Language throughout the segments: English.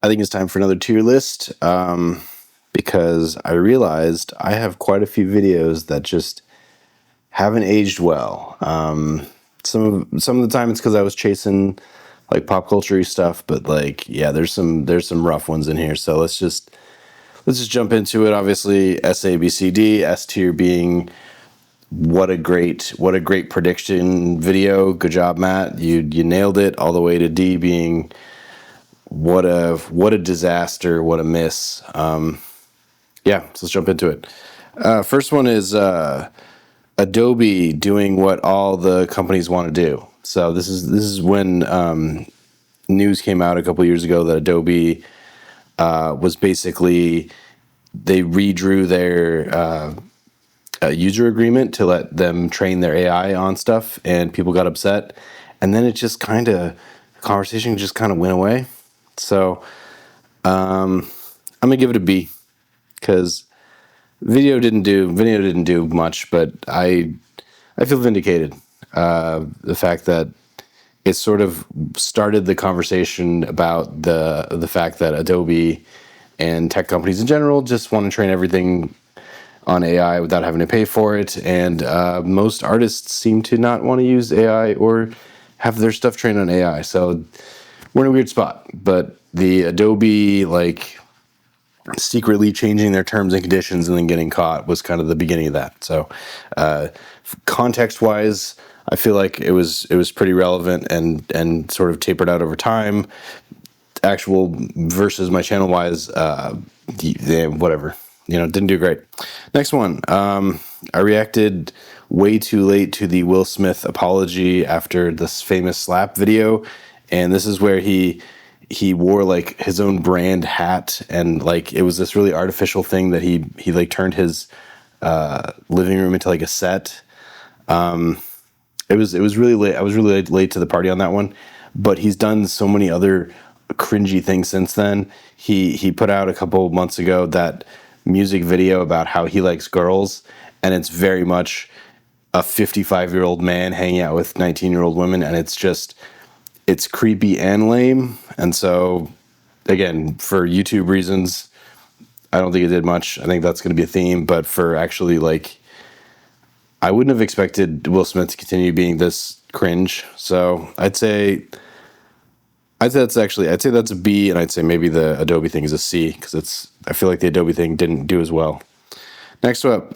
I think it's time for another tier list because I realized I have quite a few videos that just haven't aged well. Some of the time it's because I was chasing like pop culture stuff, but like yeah, there's some rough ones in here. So let's just jump into it. Obviously, S A B C D, S tier being what a great prediction video. Good job, Matt. You nailed it. All the way to D being what a disaster, what a miss. Yeah, so let's jump into it. First one is Adobe doing what all the companies want to do. So this is when news came out a couple years ago that Adobe was basically, they redrew their user agreement to let them train their AI on stuff, and people got upset, and then it just kind of, conversation just kind of went away. So I'm gonna give it a B because video didn't do much, but I feel vindicated. The fact that it sort of started the conversation about the fact that Adobe and tech companies in general just want to train everything on AI without having to pay for it, and most artists seem to not want to use AI or have their stuff trained on AI. So we're in a weird spot. But the Adobe like secretly changing their terms and conditions and then getting caught was kind of the beginning of that. So context wise, I feel like it was pretty relevant and sort of tapered out over time. Actual versus my channel wise, whatever, didn't do great. Next one, I reacted way too late to the Will Smith apology after this famous slap video, and this is where he wore like his own brand hat, and like it was this really artificial thing that he like turned his living room into like a set. It was really late. I was really late to the party on that one, but he's done so many other cringy things since then. He put out a couple months ago that music video about how he likes girls, and it's very much a 55-year-old man hanging out with 19-year-old women, and it's creepy and lame. And so again, for YouTube reasons, I don't think it did much. I think that's going to be a theme, but for actually like, I wouldn't have expected Will Smith to continue being this cringe. So I'd say that's a B, and I'd say maybe the Adobe thing is a C because I feel like the Adobe thing didn't do as well. Next up,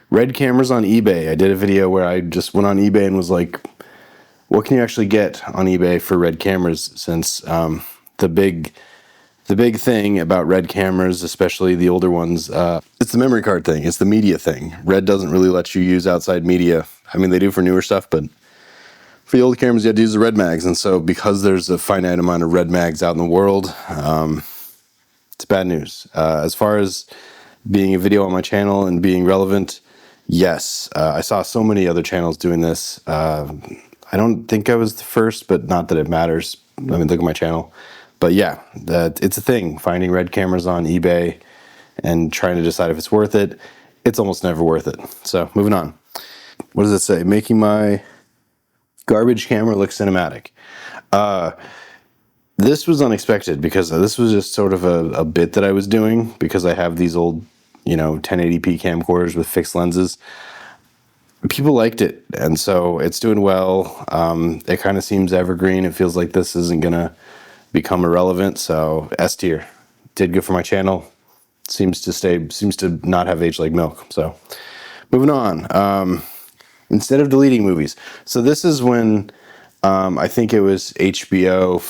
red cameras on eBay. I did a video where I just went on eBay and was like, what can you actually get on eBay for red cameras? Since the big thing about red cameras, especially the older ones, it's the memory card thing. It's the media thing. Red doesn't really let you use outside media. I mean, they do for newer stuff, but for the old cameras, you had to use the red mags. And so because there's a finite amount of red mags out in the world, it's bad news. As far as being a video on my channel and being relevant, yes. I saw so many other channels doing this. I don't think I was the first, but not that it matters. I mean, look at my channel. But yeah, it's a thing, finding red cameras on eBay and trying to decide if it's worth it. It's almost never worth it. So moving on. What does it say? Making my garbage camera look cinematic. This was unexpected because this was just sort of a bit that I was doing because I have these old, 1080p camcorders with fixed lenses. People liked it, and so it's doing well. It kind of seems evergreen. It feels like this isn't gonna become irrelevant. So S tier, did good for my channel. Seems to not have aged like milk. So moving on. Instead of deleting movies, so this is when I think it was HBO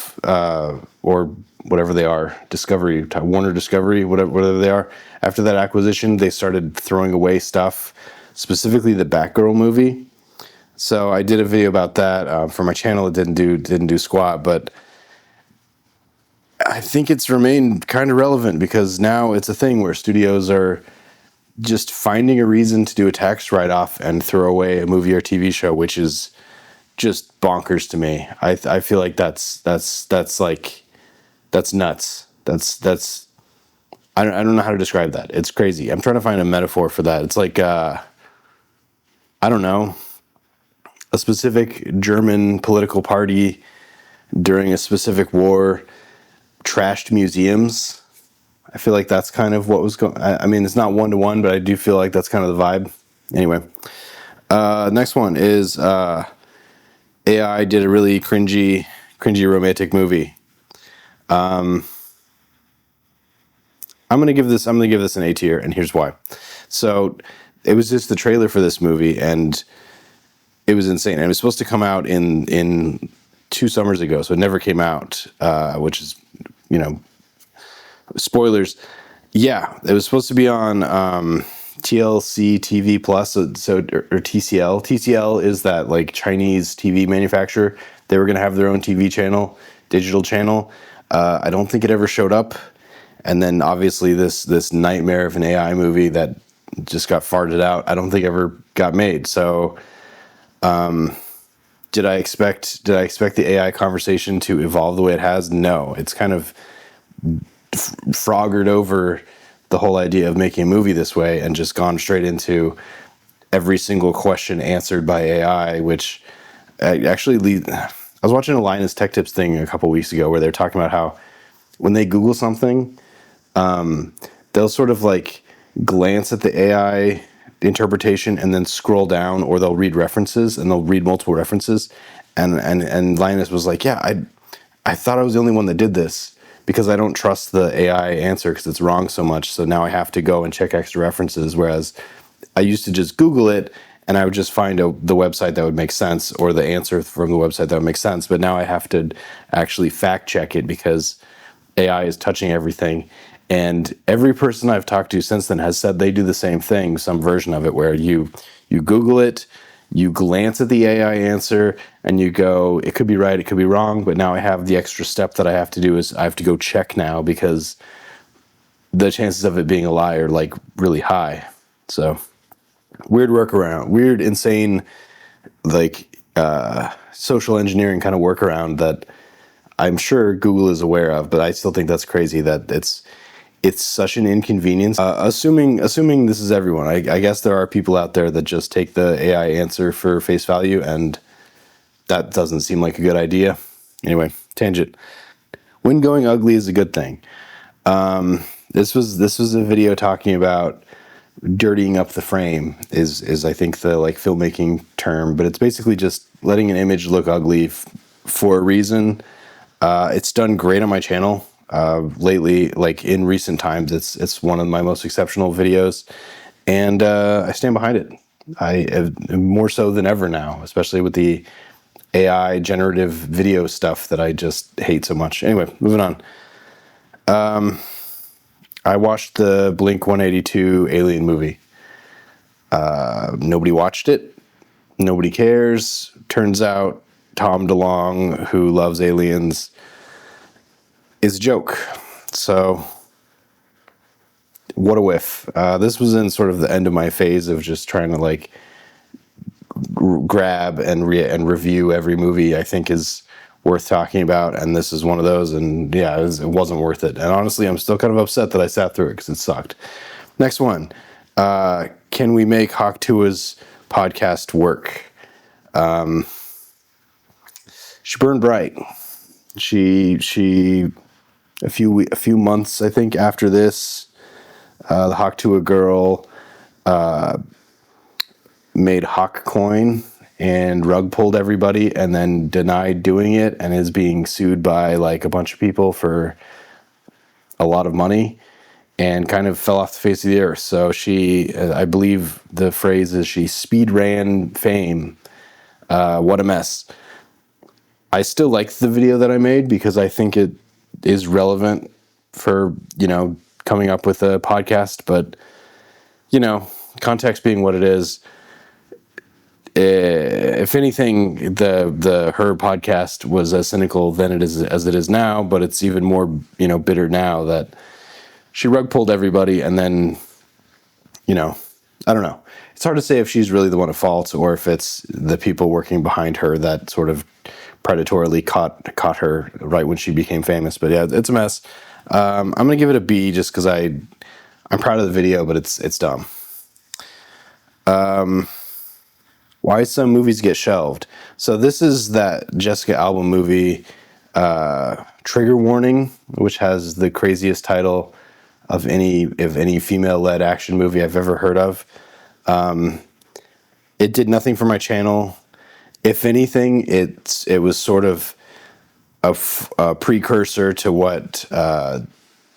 or whatever they are, Discovery, Warner Discovery, whatever they are. After that acquisition, they started throwing away stuff, specifically the Batgirl movie. So I did a video about that for my channel. It didn't do squat, but I think it's remained kind of relevant because now it's a thing where studios are just finding a reason to do a tax write-off and throw away a movie or TV show, which is just bonkers to me. I feel like that's nuts. That's I don't know how to describe that. It's crazy. I'm trying to find a metaphor for that. It's like I don't know, a specific German political party during a specific war trashed museums. I feel like that's kind of what was going. I mean, it's not one-to-one, but I do feel like that's kind of the vibe. Anyway, next one is AI did a really cringy romantic movie. I'm gonna give this an A tier, and here's why. So it was just the trailer for this movie, and it was insane. And it was supposed to come out in 2 summers ago, so it never came out, which is, you know, spoilers. Yeah, it was supposed to be on TLC TV Plus, or TCL. TCL is that like Chinese TV manufacturer. They were gonna have their own TV channel, digital channel. I don't think it ever showed up. And then obviously this nightmare of an AI movie that just got farted out, I don't think ever got made. So did I expect the AI conversation to evolve the way it has? No. It's kind of froggered over the whole idea of making a movie this way and just gone straight into every single question answered by AI, which actually I was watching a Linus Tech Tips thing a couple weeks ago where they're talking about how when they Google something, they'll sort of like glance at the AI interpretation and then scroll down, or they'll read references and they'll read multiple references. And Linus was like, yeah, I thought I was the only one that did this because I don't trust the AI answer because it's wrong so much. So now I have to go and check extra references. Whereas I used to just Google it and I would just find the website that would make sense, or the answer from the website that would make sense. But now I have to actually fact check it because AI is touching everything. And every person I've talked to since then has said they do the same thing, some version of it, where you Google it, you glance at the AI answer, and you go, it could be right, it could be wrong, but now I have the extra step that I have to do is I have to go check now because the chances of it being a lie are like really high. So weird workaround, weird, insane, like social engineering kind of workaround that I'm sure Google is aware of, but I still think that's crazy that it's such an inconvenience. Assuming this is everyone, I guess there are people out there that just take the AI answer for face value, and that doesn't seem like a good idea. Anyway, tangent. When going ugly is a good thing. This was a video talking about dirtying up the frame is I think the like filmmaking term, but it's basically just letting an image look ugly for a reason. It's done great on my channel lately. Like in recent times, it's one of my most exceptional videos, and I stand behind it. I more so than ever now, especially with the AI generative video stuff that I just hate so much. Anyway, moving on. I watched the Blink 182 Alien movie. Nobody watched it. Nobody cares. Turns out Tom DeLonge, who loves aliens, is a joke. So, what a whiff. This was in sort of the end of my phase of just trying to like grab and review every movie I think is worth talking about, and this is one of those. And yeah, it wasn't worth it. And honestly, I'm still kind of upset that I sat through it because it sucked. Next one. Can we make Hawk Tua's podcast work? She burned bright. She a few months I think after this, the Hawk Tua girl made Hawk coin and rug pulled everybody, and then denied doing it, and is being sued by like a bunch of people for a lot of money, and kind of fell off the face of the earth. So she, I believe the phrase is, she speed ran fame. What a mess. I still like the video that I made because I think it is relevant for, coming up with a podcast, but, context being what it is, if anything, the her podcast was as cynical then as it is now, but it's even more, bitter now that she rug pulled everybody, and then, I don't know. It's hard to say if she's really the one at fault or if it's the people working behind her that sort of predatorily caught her right when she became famous. But yeah, it's a mess. I'm gonna give it a B just because I'm proud of the video, but it's dumb. Why some movies get shelved. So this is that Jessica Alba movie Trigger Warning, which has the craziest title of any female-led action movie I've ever heard of. It did nothing for my channel. If anything, it was sort of a precursor to what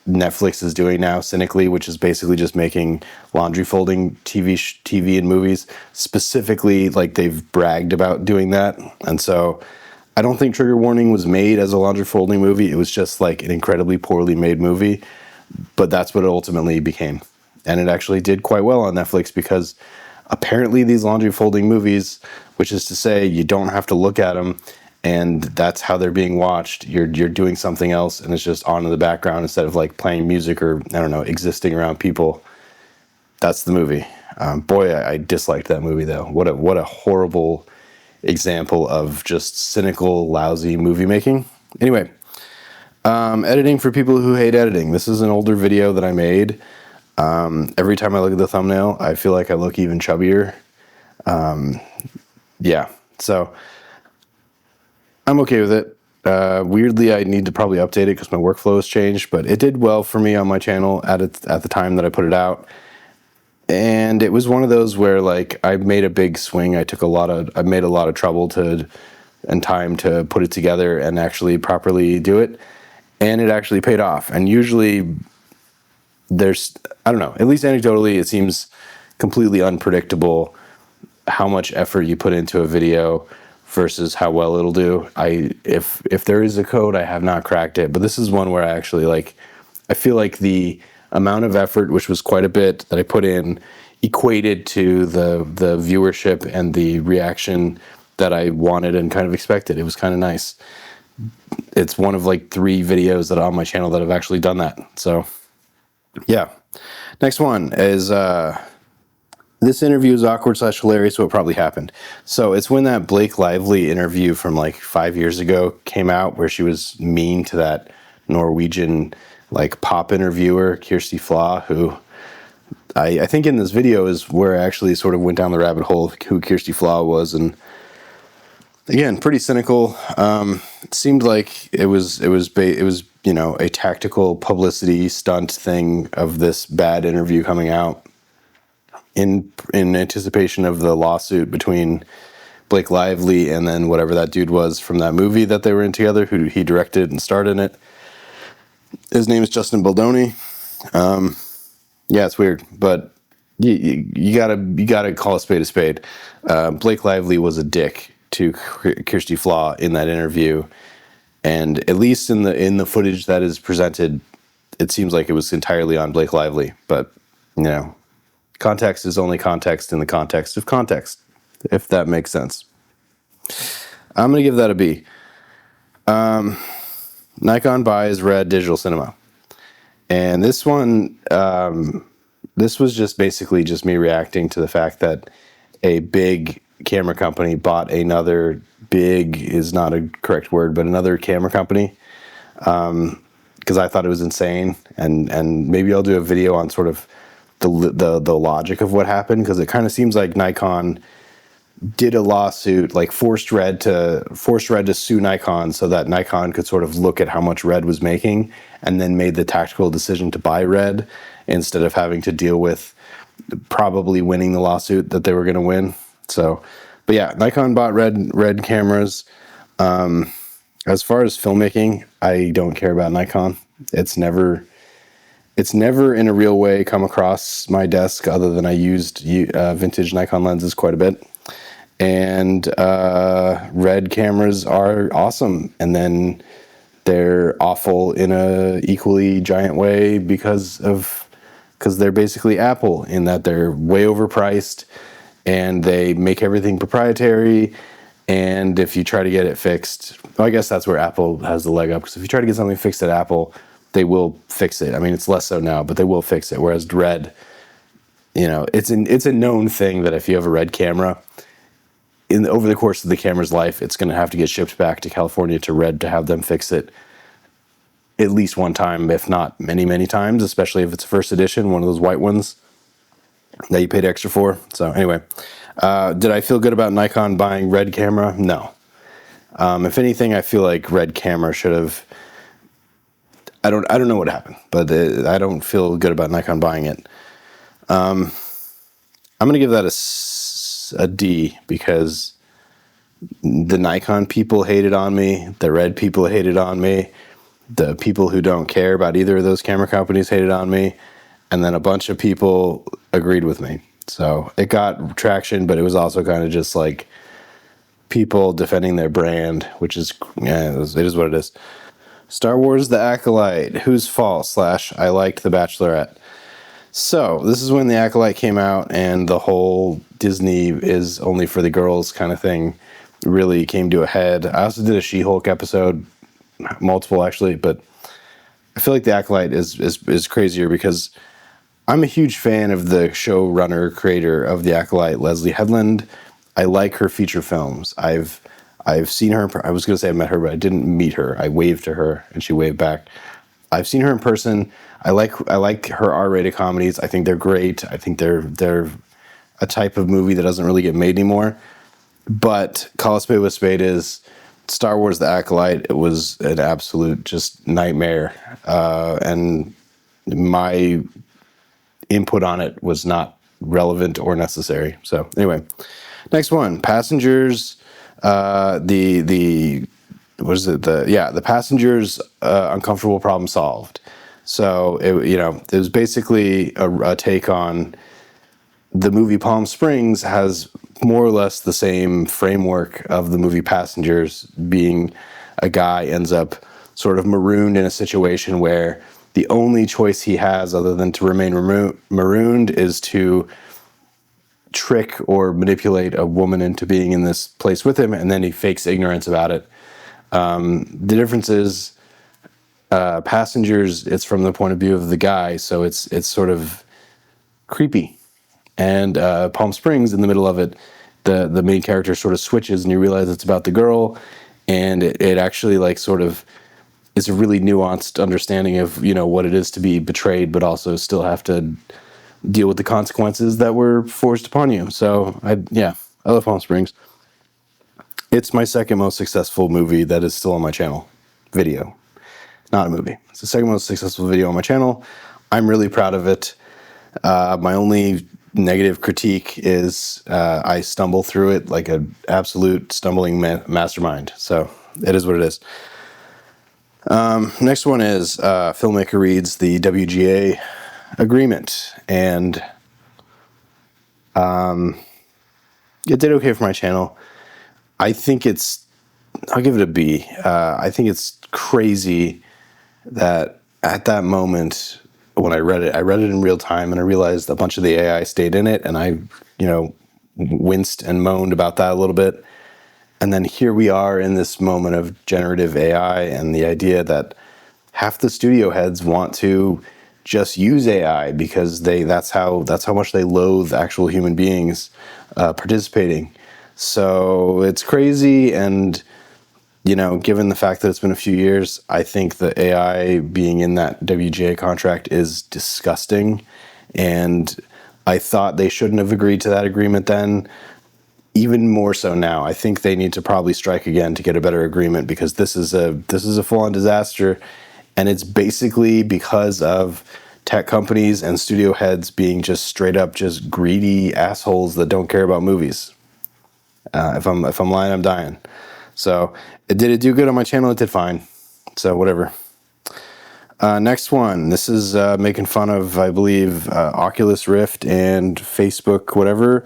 Netflix is doing now, cynically, which is basically just making laundry folding TV and movies. Specifically, like, they've bragged about doing that, and so I don't think Trigger Warning was made as a laundry folding movie. It was just like an incredibly poorly made movie, but that's what it ultimately became, and it actually did quite well on Netflix because apparently these laundry folding movies, which is to say you don't have to look at them, and that's how they're being watched. You're doing something else, and it's just on in the background instead of like playing music or, I don't know, existing around people. That's the movie. Boy, I disliked that movie though. What a horrible example of just cynical, lousy movie making. Anyway, editing for people who hate editing. This is an older video that I made. Every time I look at the thumbnail, I feel like I look even chubbier. Yeah, so I'm okay with it. Weirdly, I need to probably update it because my workflow has changed, but it did well for me on my channel at the time that I put it out. And it was one of those where, like, I made a big swing. I made a lot of trouble and time to put it together and actually properly do it. And it actually paid off. And usually I don't know, at least anecdotally, it seems completely unpredictable how much effort you put into a video versus how well it'll do. If there is a code, I have not cracked it, but this is one where I feel like the amount of effort, which was quite a bit, that I put in equated to the viewership and the reaction that I wanted and kind of expected. It was kind of nice. It's one of like 3 videos that are on my channel that have actually done that. So yeah. Next one is this interview is awkward / hilarious, what probably happened. So it's when that Blake Lively interview from like 5 years ago came out, where she was mean to that Norwegian like pop interviewer, Kirsty Flaw, who I think in this video is where I actually sort of went down the rabbit hole of who Kirsty Flaw was. And again, pretty cynical. It seemed like it was you know, a tactical publicity stunt thing of this bad interview coming out in anticipation of the lawsuit between Blake Lively and then whatever that dude was from that movie that they were in together, who he directed and starred in it. His name is Justin Baldoni. Yeah, it's weird, but you gotta call a spade a spade. Blake Lively was a dick to Kirsty Flaw in that interview, and at least in the footage that is presented, it seems like it was entirely on Blake Lively. But you know, context is only context in the context of context, if that makes sense. I'm gonna give that a B. Nikon buys Red Digital Cinema, and this one, this was just basically just me reacting to the fact that a big camera company bought another big is not a correct word, but another camera company, because I thought it was insane, and maybe I'll do a video on sort of the logic of what happened, because it kind of seems like Nikon did a lawsuit, like forced Red to sue Nikon so that Nikon could sort of look at how much Red was making, and then made the tactical decision to buy Red instead of having to deal with probably winning the lawsuit that they were going to win. So, but yeah, Nikon bought Red cameras. As far as filmmaking, I don't care about Nikon. It's never in a real way come across my desk, other than I used vintage Nikon lenses quite a bit. And Red cameras are awesome, and then they're awful in a equally giant way because they're basically Apple, in that they're way overpriced and they make everything proprietary. And if you try to get it fixed, well, I guess that's where Apple has the leg up, because if you try to get something fixed at Apple, they will fix it. I mean, it's less so now, but they will fix it. Whereas Red, you know, it's a known thing that if you have a Red camera, over the course of the camera's life, it's going to have to get shipped back to California to Red to have them fix it at least one time, if not many, many times, especially if it's a first edition, one of those white ones that you paid extra for. So anyway, did I feel good about Nikon buying Red camera? No. If anything, I feel like Red Camera should have. I don't know what happened, but I don't feel good about Nikon buying it. I'm gonna give that a D because the Nikon people hated on me, the Red people hated on me, the people who don't care about either of those camera companies hated on me, and then a bunch of people agreed with me. So it got traction, but it was also kind of just like people defending their brand, which is, yeah, it is what it is. Star Wars The Acolyte, who's false / I liked The Bachelorette. So this is when The Acolyte came out and the whole Disney is only for the girls kind of thing really came to a head. I also did a She-Hulk episode, multiple actually, but I feel like The Acolyte is crazier because I'm a huge fan of the showrunner creator of The Acolyte, Leslie Headland. I like her feature films. I've seen her. I was going to say I met her, but I didn't meet her. I waved to her, and she waved back. I've seen her in person. I like her R-rated comedies. I think they're great. I think they're a type of movie that doesn't really get made anymore. But call a spade what a spade is. Star Wars: The Acolyte. It was an absolute just nightmare, and my input on it was not relevant or necessary. So anyway, next one, Passengers. The what is it? The Passengers Uncomfortable Problem Solved. So it was basically a take on the movie Palm Springs. Has more or less the same framework of the movie Passengers, being a guy ends up sort of marooned in a situation where the only choice he has other than to remain marooned is to trick or manipulate a woman into being in this place with him, and then he fakes ignorance about it. The difference is Passengers, it's from the point of view of the guy, so it's sort of creepy. And Palm Springs, in the middle of it, the main character sort of switches, and you realize it's about the girl, and it actually like sort of is a really nuanced understanding of what it is to be betrayed, but also still have to deal with the consequences that were forced upon you. So I love Palm Springs. It's my second most successful movie that is still on my channel. Video, not a movie. It's the second most successful video on my channel. I'm really proud of it. My only negative critique is I stumble through it like an absolute stumbling mastermind. So it is what it is. Next one is Filmmaker reads the WGA Agreement, and it did okay for my channel. I'll give it a B. I think it's crazy that at that moment when I read it in real time, and I realized a bunch of the AI stayed in it, and I, winced and moaned about that a little bit. And then here we are in this moment of generative AI, and the idea that half the studio heads want to just use AI because that's how much they loathe actual human beings participating. So it's crazy, and given the fact that it's been a few years, I think the AI being in that WGA contract is disgusting, and I thought they shouldn't have agreed to that agreement then. Even more so now. I think they need to probably strike again to get a better agreement, because this is a full-on disaster, and it's basically because of tech companies and studio heads being just straight up just greedy assholes that don't care about movies. If I'm lying, I'm dying. So did it do good on my channel? It did fine. So whatever. Next one. This is making fun of, I believe, Oculus Rift and Facebook, whatever.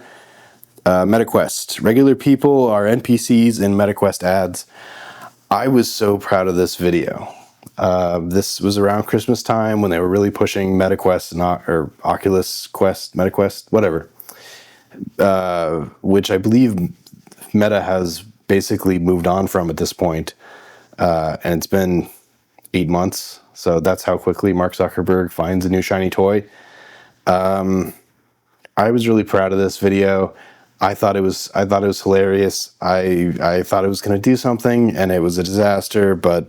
MetaQuest. Regular people are NPCs in MetaQuest ads. I was so proud of this video. This was around Christmas time when they were really pushing MetaQuest, or Oculus Quest, MetaQuest, whatever. Which I believe Meta has basically moved on from at this point. And it's been 8 months. So that's how quickly Mark Zuckerberg finds a new shiny toy. I was really proud of this video. I thought it was hilarious. I thought it was going to do something, and it was a disaster, but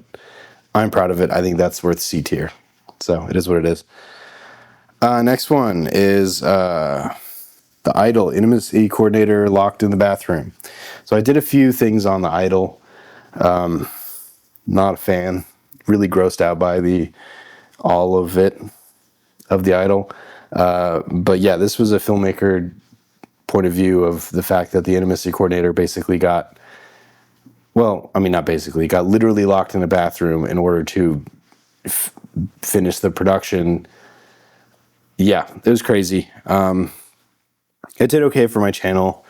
I'm proud of it. I think that's worth C tier. So it is what it is. Next one is The Idol, intimacy coordinator locked in the bathroom. So I did a few things on The Idol. Not a fan. Really grossed out by all of it, of the idol. But yeah, this was a filmmaker point of view of the fact that the intimacy coordinator basically got, well, I mean, not basically, got literally locked in a bathroom in order to finish the production. Yeah, it was crazy. It did okay for my channel.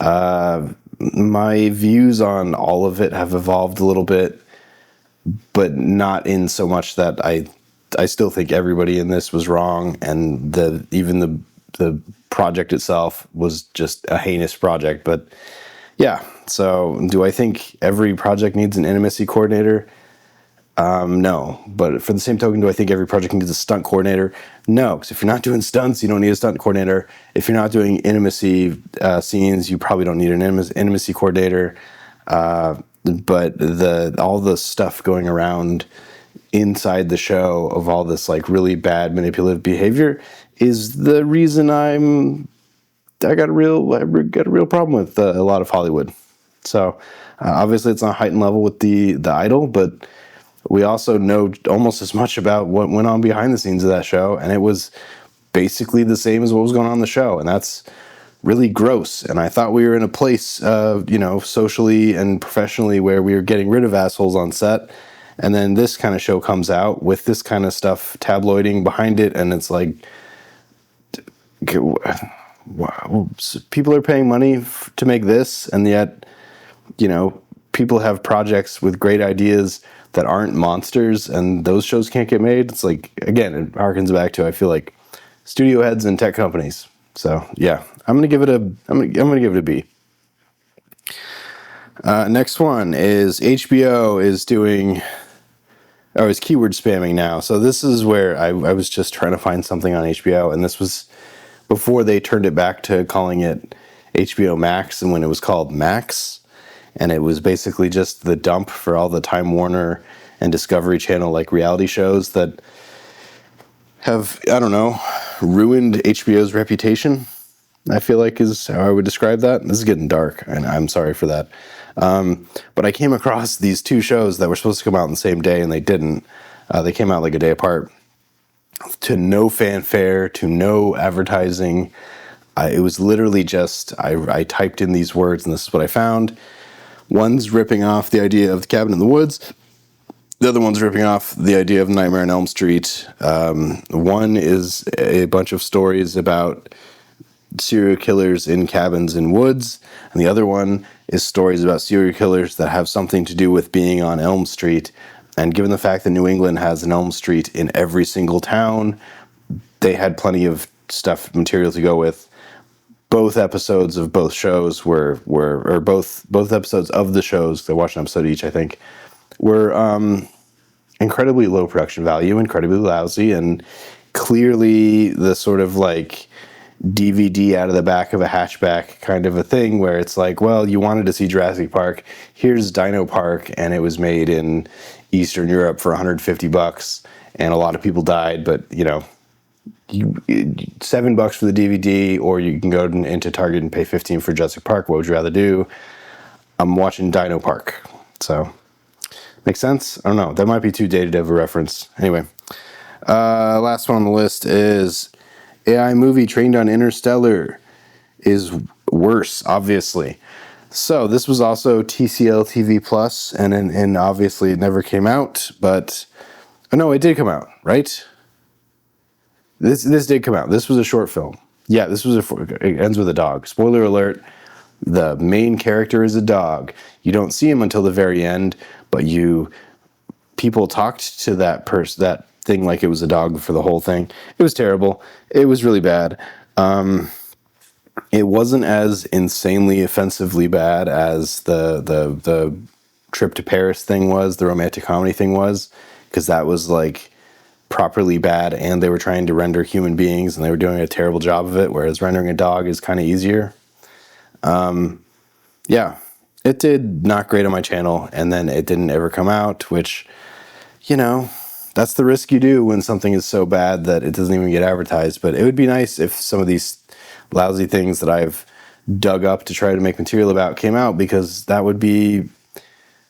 My views on all of it have evolved a little bit, but not in so much that I still think everybody in this was wrong, and even the project itself was just a heinous project. But yeah, so do I think every project needs an intimacy coordinator? No, but for the same token, do I think every project needs a stunt coordinator? No, because if you're not doing stunts, you don't need a stunt coordinator. If you're not doing intimacy scenes, you probably don't need an intimacy coordinator. But all the stuff going around inside the show of all this like really bad manipulative behavior is the reason I got a real problem with a lot of Hollywood. So obviously it's on a heightened level with the idol, but we also know almost as much about what went on behind the scenes of that show, and it was basically the same as what was going on in the show, and that's really gross. And I thought we were in a place, socially and professionally, where we were getting rid of assholes on set, and then this kind of show comes out with this kind of stuff tabloiding behind it, and it's like, wow, people are paying money to make this, and yet, people have projects with great ideas that aren't monsters, and those shows can't get made. It's like, again, it harkens back to, I feel like, studio heads and tech companies. So yeah, I'm gonna give it a B. Next one is HBO is doing, is keyword spamming now. So this is where I was just trying to find something on HBO, and this was before they turned it back to calling it HBO Max, and when it was called Max, and it was basically just the dump for all the Time Warner and Discovery Channel like reality shows that have, I don't know, ruined HBO's reputation, I feel like is how I would describe that. This is getting dark, and I'm sorry for that. But I came across these two shows that were supposed to come out on the same day, and they didn't. They came out like a day apart, to no fanfare, to no advertising. It was literally just, I typed in these words, and this is what I found. One's ripping off the idea of the cabin in the woods. The other one's ripping off the idea of Nightmare on Elm Street. One is a bunch of stories about serial killers in cabins in woods, and the other one is stories about serial killers that have something to do with being on Elm Street. And given the fact that New England has an Elm Street in every single town, they had plenty of material to go with. Both episodes of both shows or both episodes of the shows, they watched an episode each, I think, were incredibly low production value, incredibly lousy, and clearly the sort of like DVD out of the back of a hatchback kind of a thing, where it's like, well, you wanted to see Jurassic Park, here's Dino Park, and it was made in Eastern Europe for $150, and a lot of people died, but $7 for the DVD, or you can go into Target and pay $15 for Jurassic Park. What would you rather do? I'm watching Dino Park. So, makes sense? I don't know. That might be too dated of a reference. Anyway, last one on the list is AI movie trained on Interstellar is worse, obviously. So this was also TCL TV Plus, and obviously it never came out, but no, it did come out, right? This did come out. This was a short film. Yeah, it ends with a dog. Spoiler alert, the main character is a dog. You don't see him until the very end, but people talked to that thing like it was a dog for the whole thing. It was terrible. It was really bad. It wasn't as insanely offensively bad as the trip to Paris thing was, the romantic comedy thing was, because that was like properly bad, and they were trying to render human beings, and they were doing a terrible job of it, whereas rendering a dog is kind of easier. Yeah, it did not great on my channel, and then it didn't ever come out, which, that's the risk you do when something is so bad that it doesn't even get advertised. But it would be nice if some of these lousy things that I've dug up to try to make material about came out, because that would be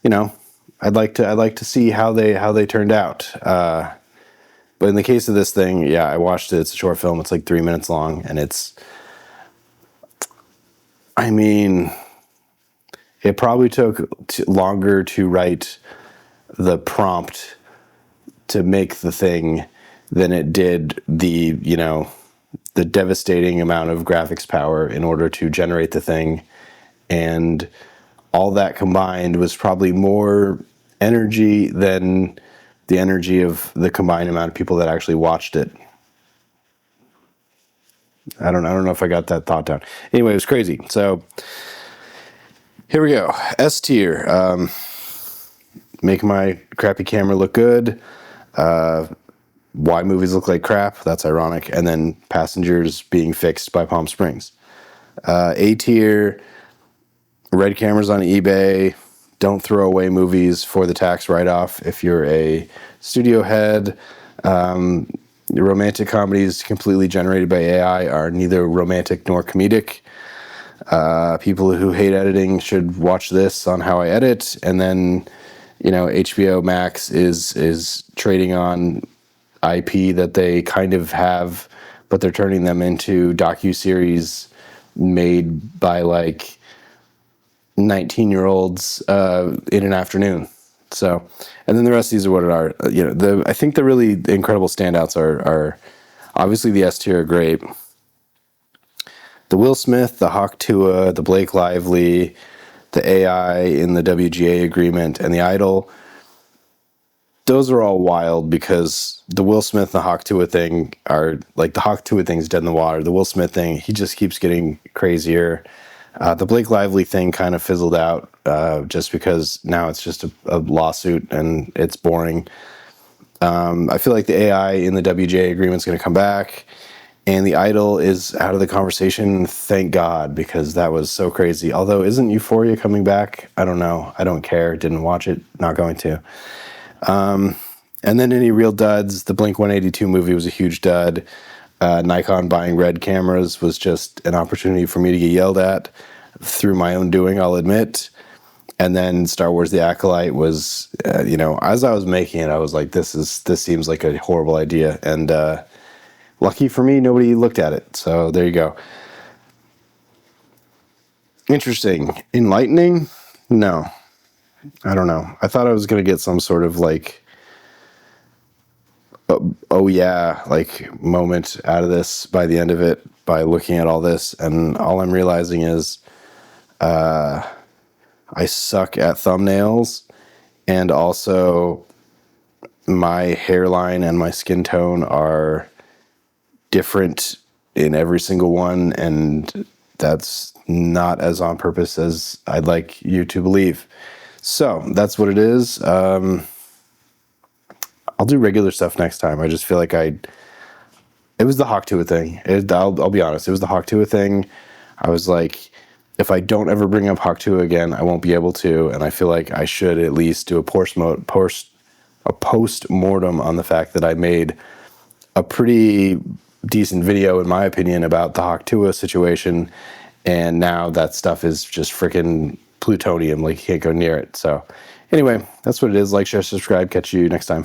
you know, I'd like to see how they turned out. But in the case of this thing, yeah, I watched it. It's a short film. It's like 3 minutes long, and I mean, it probably took longer to write the prompt to make the thing than it did the devastating amount of graphics power in order to generate the thing. And all that combined was probably more energy than the energy of the combined amount of people that actually watched it. I don't know if I got that thought down. Anyway, it was crazy. So here we go. S tier. Make my crappy camera look good. Why movies look like crap. That's ironic. And then Passengers being fixed by Palm Springs. A tier. Red cameras on eBay. Don't throw away movies for the tax write-off. If you're a studio head, romantic comedies completely generated by AI are neither romantic nor comedic. People who hate editing should watch this on how I edit. And then, HBO Max is trading on IP that they kind of have, but they're turning them into docuseries made by like 19-year-olds in an afternoon. So, and then the rest of these are what it are. I think the really incredible standouts are obviously the S tier are great. The Will Smith, the Hawk Tuah, the Blake Lively, the AI in the WGA Agreement, and the Idol. Those are all wild because the Will Smith and the Hawk Tuah thing are like the Hawk Tuah thing's dead in the water. The Will Smith thing, he just keeps getting crazier. The Blake Lively thing kind of fizzled out just because now it's just a lawsuit and it's boring. I feel like the AI in the WGA agreement is going to come back, and the Idol is out of the conversation. Thank God, because that was so crazy. Although, isn't Euphoria coming back? I don't know. I don't care. Didn't watch it. Not going to. And then any real duds. The Blink-182 movie was a huge dud. Nikon buying red cameras was just an opportunity for me to get yelled at through my own doing, I'll admit. And then Star Wars The Acolyte was, as I was making it, I was like, this seems like a horrible idea. And lucky for me, nobody looked at it. So there you go. Interesting. Enlightening? No. I don't know. I thought I was going to get some sort of like, oh yeah, like moment out of this by the end of it by looking at all this. And all I'm realizing is I suck at thumbnails, and also my hairline and my skin tone are different in every single one, and that's not as on purpose as I'd like you to believe. So that's what it is. I'll do regular stuff next time. I just feel like it was the Hawk Tuah thing. I'll be honest. It was the Hawk Tuah thing. I was like, if I don't ever bring up Hawk Tuah again, I won't be able to. And I feel like I should at least do a post-mortem on the fact that I made a pretty decent video, in my opinion, about the Hawk Tuah situation. And now that stuff is just freaking plutonium. Like, you can't go near it. So anyway, that's what it is. Like, share, subscribe. Catch you next time.